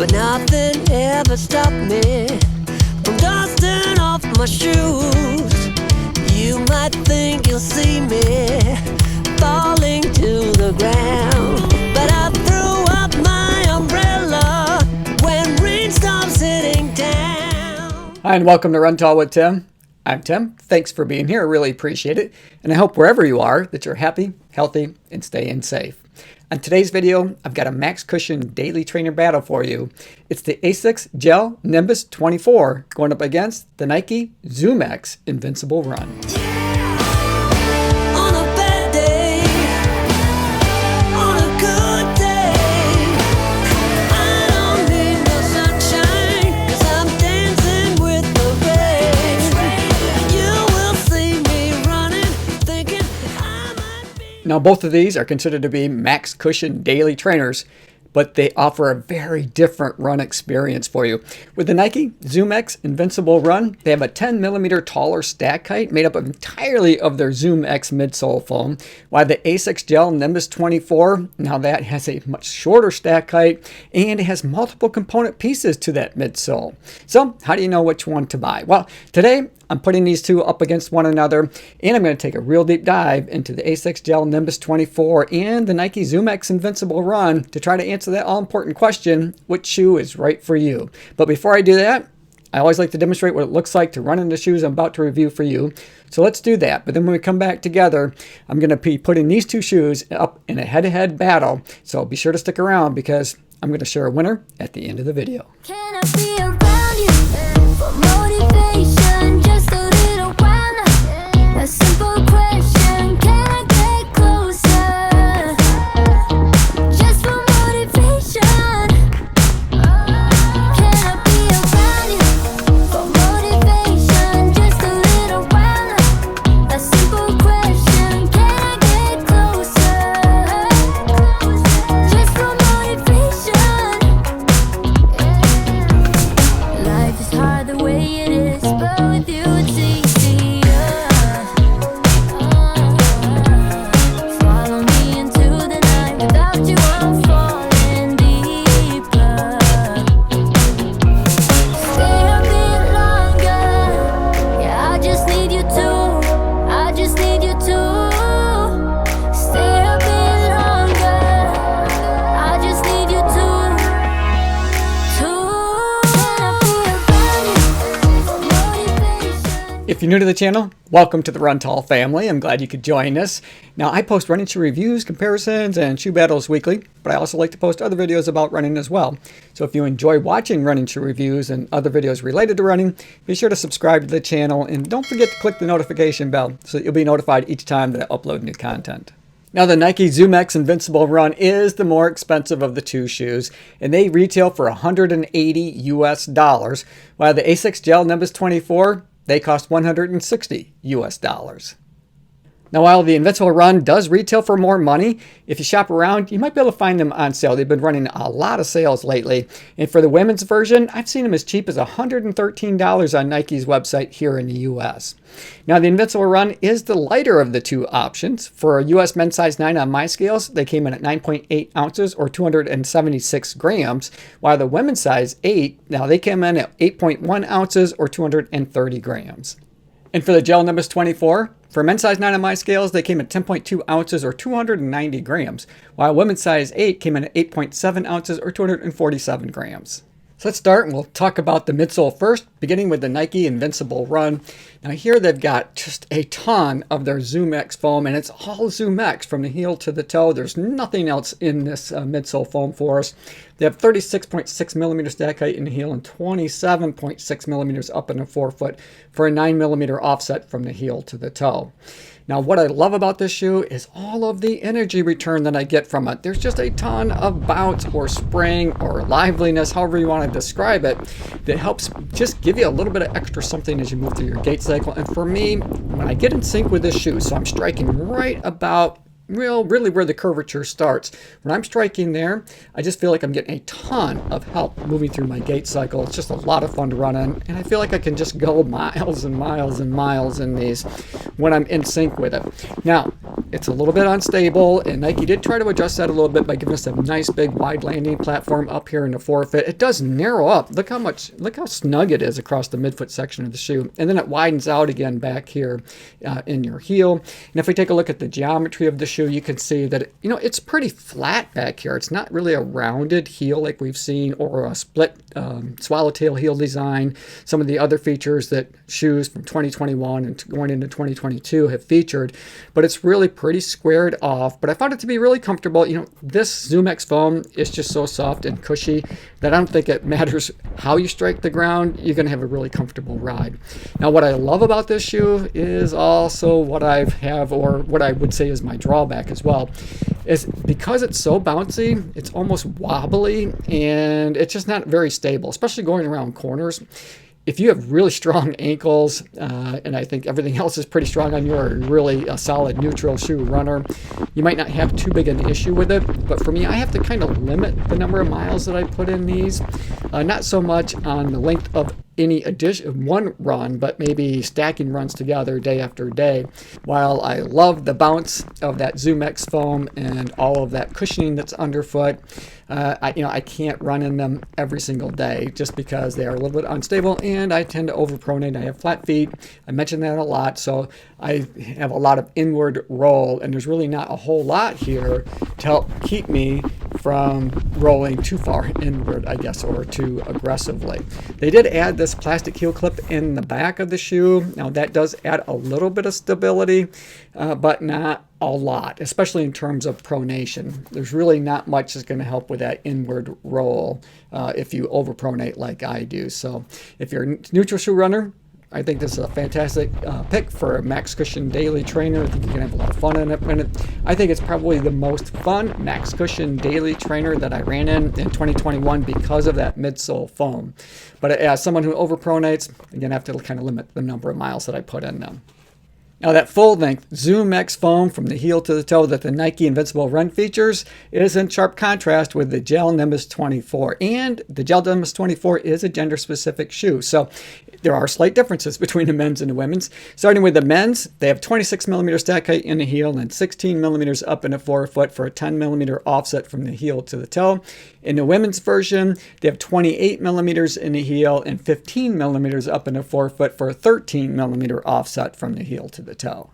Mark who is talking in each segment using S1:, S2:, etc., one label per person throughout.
S1: but nothing ever stopped me from dusting off my shoes. You might think you'll see me falling to the ground, but I threw up my umbrella when rain stops hitting town.
S2: Hi, and welcome to Run Tall with Tim. I'm Tim. Thanks for being here. I really appreciate it. And I hope wherever you are that you're happy, healthy, and staying safe. On today's video, I've got a max cushion daily trainer battle for you. It's the Asics Gel Nimbus 24 going up against the Nike ZoomX Invincible Run. Now, both of these are considered to be max cushion daily trainers, but they offer a very different run experience for you. With the Nike ZoomX Invincible Run, they have a 10mm taller stack height made up entirely of their ZoomX midsole foam, while the Asics Gel Nimbus 24, now that has a much shorter stack height and it has multiple component pieces to that midsole. So how do you know which one to buy? Well, today I'm putting these two up against one another, and I'm going to take a real deep dive into the Asics Gel Nimbus 24 and the Nike ZoomX Invincible Run to try to answer that all-important question, which shoe is right for you? But before I do that, I always like to demonstrate what it looks like to run in the shoes I'm about to review for you. So let's do that. But then when we come back together, I'm going to be putting these two shoes up in a head-to-head battle. So be sure to stick around because I'm going to share a winner at the end of the video.
S3: Can I be around you for motivation? Just a little while. A simple question. Can I get closer? Just for motivation. Can I be around you for motivation? Just a little while. A simple question. Can I get closer? Just for motivation. Life is hard the way it is, but with you it's easier. Follow me into the night. Without you I'm falling deeper. Stay a bit longer. Yeah, I just need you to. I just need you to. Stay a bit longer. I just need you to.
S2: If you're new to the channel, welcome to the Run Tall family. I'm glad you could join us. Now, I post running shoe reviews, comparisons, and shoe battles weekly, but I also like to post other videos about running as well. So if you enjoy watching running shoe reviews and other videos related to running, be sure to subscribe to the channel and don't forget to click the notification bell so that you'll be notified each time that I upload new content. Now, the Nike ZoomX Invincible Run is the more expensive of the two shoes, and they retail for $180 US, while the Asics Gel Nimbus 24, they cost $160 US. Now, while the Invincible Run does retail for more money, if you shop around, you might be able to find them on sale. They've been running a lot of sales lately. And for the women's version, I've seen them as cheap as $113 on Nike's website here in the US. Now, the Invincible Run is the lighter of the two options. For a US men's size 9 on my scales, they came in at 9.8 ounces or 276 grams, while the women's size 8, now they came in at 8.1 ounces or 230 grams. And for the Gel Nimbus 24, for men's size 9 on my scales, they came at 10.2 ounces or 290 grams, while women's size 8 came in at 8.7 ounces or 247 grams. So let's start and we'll talk about the midsole first, beginning with the Nike Invincible Run. Now here they've got just a ton of their ZoomX foam, and it's all ZoomX from the heel to the toe. There's nothing else in this midsole foam for us. They have 36.6mm stack height in the heel and 27.6mm up in the forefoot for a 9mm offset from the heel to the toe. Now, what I love about this shoe is all of the energy return that I get from it. There's just a ton of bounce or spring or liveliness, however you want to describe it, that helps just give you a little bit of extra something as you move through your gait cycle. And for me, when I get in sync with this shoe, so I'm striking right about really where the curvature starts. When I'm striking there, I just feel like I'm getting a ton of help moving through my gait cycle. It's just a lot of fun to run in, and I feel like I can just go miles and miles and miles in these when I'm in sync with it. Now, it's a little bit unstable, and Nike did try to adjust that a little bit by giving us a nice big wide landing platform up here in the forefoot. It does narrow up. Look how snug it is across the midfoot section of the shoe, and then it widens out again back here in your heel. And if we take a look at the geometry of the shoe, you can see that it's pretty flat back here. It's not really a rounded heel like we've seen, or a split swallowtail heel design. Some of the other features that shoes from 2021 and going into 2022 have featured, but it's really pretty squared off. But I found it to be really comfortable. This ZoomX foam is just so soft and cushy that I don't think it matters how you strike the ground. You're going to have a really comfortable ride. Now, what I love about this shoe is also what I have, or what I would say is my drawback as well, is because it's so bouncy, it's almost wobbly, and it's just not very stable, especially going around corners. If you have really strong ankles, and I think everything else is pretty strong on you, or really a solid neutral shoe runner, you might not have too big an issue with it. But for me, I have to kind of limit the number of miles that I put in these. Not so much on the length of any addition, one run, but maybe stacking runs together day after day. While I love the bounce of that ZoomX foam and all of that cushioning that's underfoot, I can't run in them every single day just because they are a little bit unstable, and I tend to overpronate. I have flat feet. I mention that a lot, so I have a lot of inward roll, and there's really not a whole lot here to help keep me from rolling too far inward, I guess, or too aggressively. They did add this plastic heel clip in the back of the shoe. Now that does add a little bit of stability, but not a lot, especially in terms of pronation. There's really not much that's going to help with that inward roll if you overpronate like I do. So if you're a neutral shoe runner, I think this is a fantastic pick for a max cushion daily trainer. I think you can have a lot of fun in it. I think it's probably the most fun max cushion daily trainer that I ran in 2021 because of that midsole foam. But as someone who overpronates, again, I have to kind of limit the number of miles that I put in them. Now that full-length ZoomX foam from the heel to the toe that the Nike Invincible Run features is in sharp contrast with the Gel Nimbus 24. And the Gel Nimbus 24 is a gender-specific shoe. So there are slight differences between the men's and the women's. Starting with the men's, they have 26 millimeter stack height in the heel and 16 millimeters up in the forefoot for a 10 millimeter offset from the heel to the toe. In the women's version, they have 28 millimeters in the heel and 15 millimeters up in the forefoot for a 13 millimeter offset from the heel to the toe.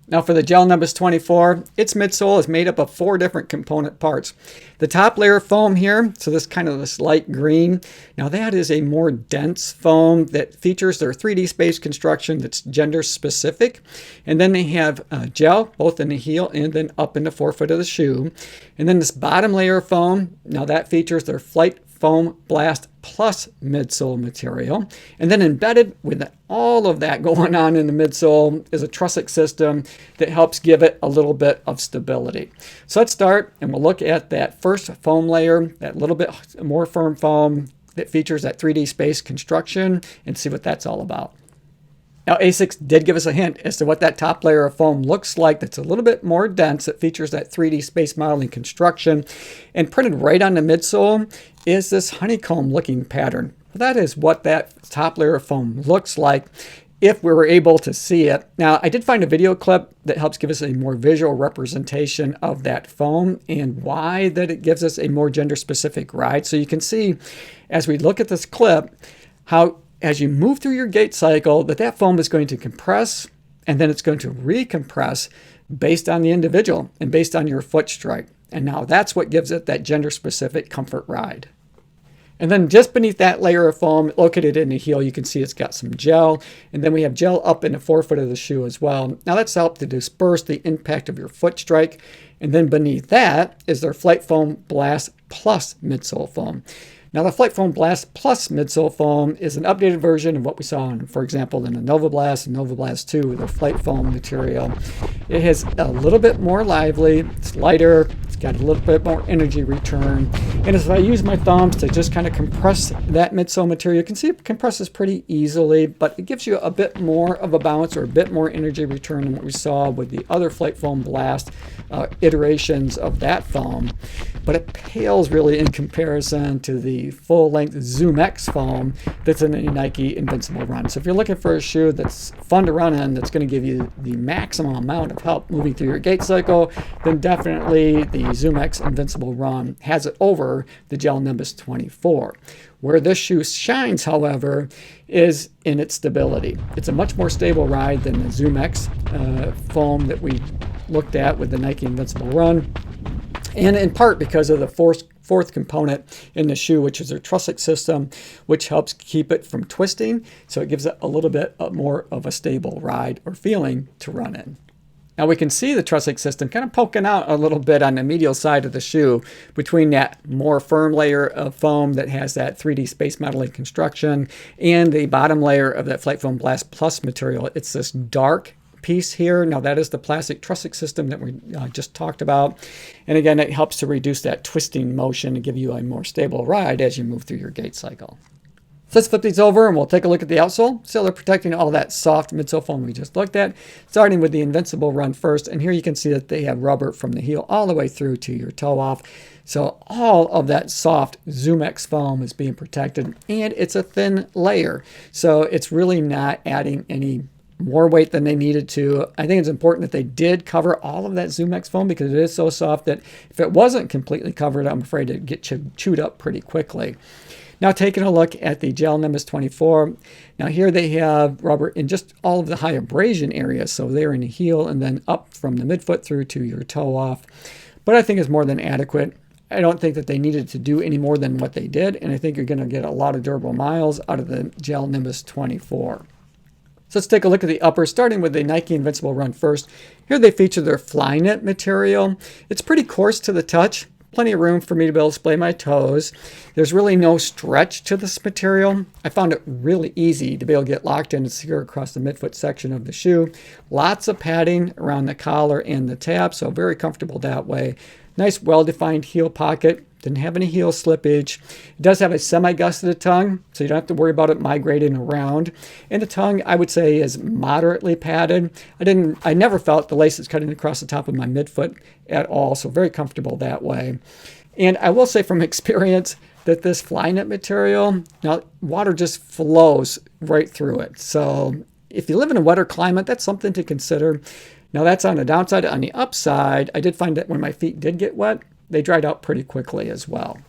S2: Now for the Gel Nimbus 24, its midsole is made up of 4 different component parts. The top layer of foam here, so this kind of this light green, now that is a more dense foam that features their 3D space construction that's gender specific. And then they have gel both in the heel and then up in the forefoot of the shoe. And then this bottom layer of foam, now that features their Flight Foam Blast Plus midsole material. And then embedded with all of that going on in the midsole is a trussic system that helps give it a little bit of stability. So let's start and we'll look at that first foam layer, that little bit more firm foam that features that 3D space construction, and see what that's all about. Now, Asics did give us a hint as to what that top layer of foam looks like that's a little bit more dense. It features that 3D space modeling construction, and printed right on the midsole is this honeycomb looking pattern. That is what that top layer of foam looks like if we were able to see it. Now, I did find a video clip that helps give us a more visual representation of that foam and why that it gives us a more gender specific ride. So you can see as we look at this clip how as you move through your gait cycle, that foam is going to compress and then it's going to recompress based on the individual and based on your foot strike. And now that's what gives it that gender-specific comfort ride. And then just beneath that layer of foam located in the heel, you can see it's got some gel. And then we have gel up in the forefoot of the shoe as well. Now that's helped to disperse the impact of your foot strike. And then beneath that is their Flight Foam Blast Plus midsole foam. Now the Flight Foam Blast Plus midsole foam is an updated version of what we saw in, for example, in the Novablast and Novablast 2, the Flight Foam material. It has a little bit more lively, it's lighter, it's got a little bit more energy return. And as I use my thumbs to just kind of compress that midsole material, you can see it compresses pretty easily, but it gives you a bit more of a bounce or a bit more energy return than what we saw with the other Flight Foam Blast iterations of that foam. But it pales really in comparison to the full-length ZoomX foam that's in the Nike Invincible Run. So if you're looking for a shoe that's fun to run in, that's going to give you the maximum amount of help moving through your gait cycle, then definitely the ZoomX Invincible Run has it over the Gel Nimbus 24. Where this shoe shines, however, is in its stability. It's a much more stable ride than the ZoomX foam that we looked at with the Nike Invincible Run, and in part because of the fourth component in the shoe, which is their trussic system, which helps keep it from twisting, so it gives it a little bit more of a stable ride or feeling to run in. Now we can see the trussic system kind of poking out a little bit on the medial side of the shoe between that more firm layer of foam that has that 3D space modeling construction and the bottom layer of that Flight Foam Blast Plus material. It's this dark piece here. Now that is the plastic trussic system that we just talked about. And again, it helps to reduce that twisting motion and give you a more stable ride as you move through your gait cycle. So let's flip these over and we'll take a look at the outsole. So they're protecting all that soft midsole foam we just looked at, starting with the Invincible Run first. And here you can see that they have rubber from the heel all the way through to your toe off. So all of that soft ZoomX foam is being protected, and it's a thin layer. So it's really not adding any more weight than they needed to. I think it's important that they did cover all of that ZoomX foam because it is so soft that if it wasn't completely covered, I'm afraid it'd get chewed up pretty quickly. Now taking a look at the Gel Nimbus 24. Now here they have rubber in just all of the high abrasion areas. So they're in the heel and then up from the midfoot through to your toe off. But I think it's more than adequate. I don't think that they needed to do any more than what they did. And I think you're going to get a lot of durable miles out of the Gel Nimbus 24. So let's take a look at the upper, starting with the Nike Invincible Run first. Here they feature their Flyknit material. It's pretty coarse to the touch. Plenty of room for me to be able to display my toes. There's really no stretch to this material. I found it really easy to be able to get locked in and secure across the midfoot section of the shoe. Lots of padding around the collar and the tab, so very comfortable that way. Nice well-defined heel pocket. Didn't have any heel slippage. It does have a semi-gusseted tongue, so you don't have to worry about it migrating around. And the tongue, I would say, is moderately padded. I never felt the laces cutting across the top of my midfoot at all, so very comfortable that way. And I will say from experience that this Flyknit material, now water just flows right through it. So if you live in a wetter climate, that's something to consider. Now that's on the downside. On the upside, I did find that when my feet did get wet, they dried out pretty quickly as well.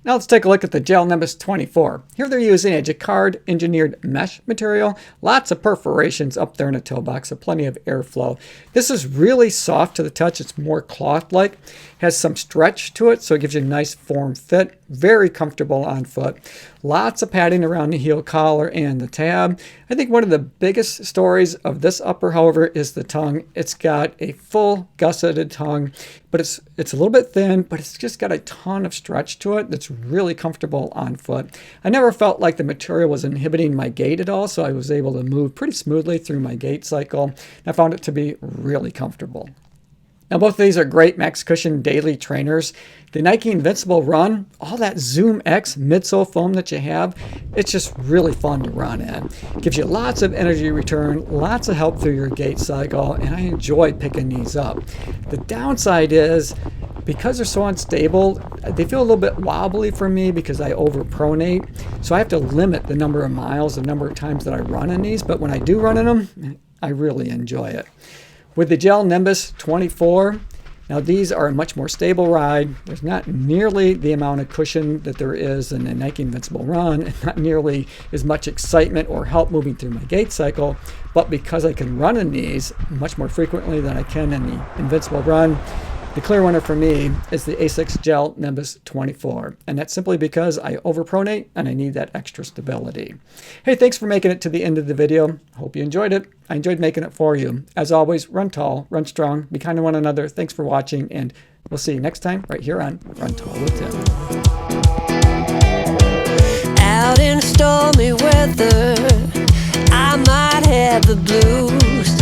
S2: Now let's take a look at the Gel Nimbus 24. Here they're using a jacquard engineered mesh material. Lots of perforations up there in the toe box, so plenty of airflow. This is really soft to the touch. It's more cloth-like. Has some stretch to it, so it gives you a nice form fit. Very comfortable on foot. Lots of padding around the heel collar and the tab. I think one of the biggest stories of this upper, however, is the tongue. It's got a full gusseted tongue, but it's a little bit thin, but it's just got a ton of stretch to it that's really comfortable on foot. I never felt like the material was inhibiting my gait at all, so I was able to move pretty smoothly through my gait cycle. I found it to be really comfortable. Now both of these are great max cushion daily trainers. The Nike Invincible Run, all that ZoomX midsole foam that you have, it's just really fun to run in. It gives you lots of energy return, lots of help through your gait cycle, and I enjoy picking these up. The downside is, because they're so unstable, they feel a little bit wobbly for me because I overpronate. So I have to limit the number of miles, the number of times that I run in these, but when I do run in them, I really enjoy it. With the Gel Nimbus 24, now these are a much more stable ride. There's not nearly the amount of cushion that there is in the Nike Invincible Run, and not nearly as much excitement or help moving through my gait cycle. But because I can run in these much more frequently than I can in the Invincible Run, the clear winner for me is the Asics Gel Nimbus 24. And that's simply because I overpronate and I need that extra stability. Hey, thanks for making it to the end of the video. Hope you enjoyed it. I enjoyed making it for you. As always, run tall, run strong, be kind to one another. Thanks for watching, and we'll see you next time right here on Run Tall with Tim.
S1: Out in stormy weather, I might have the blues,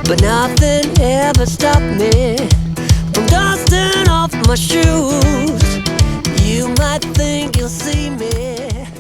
S1: but nothing ever stopped me from dusting off off my shoes. You might think you'll see me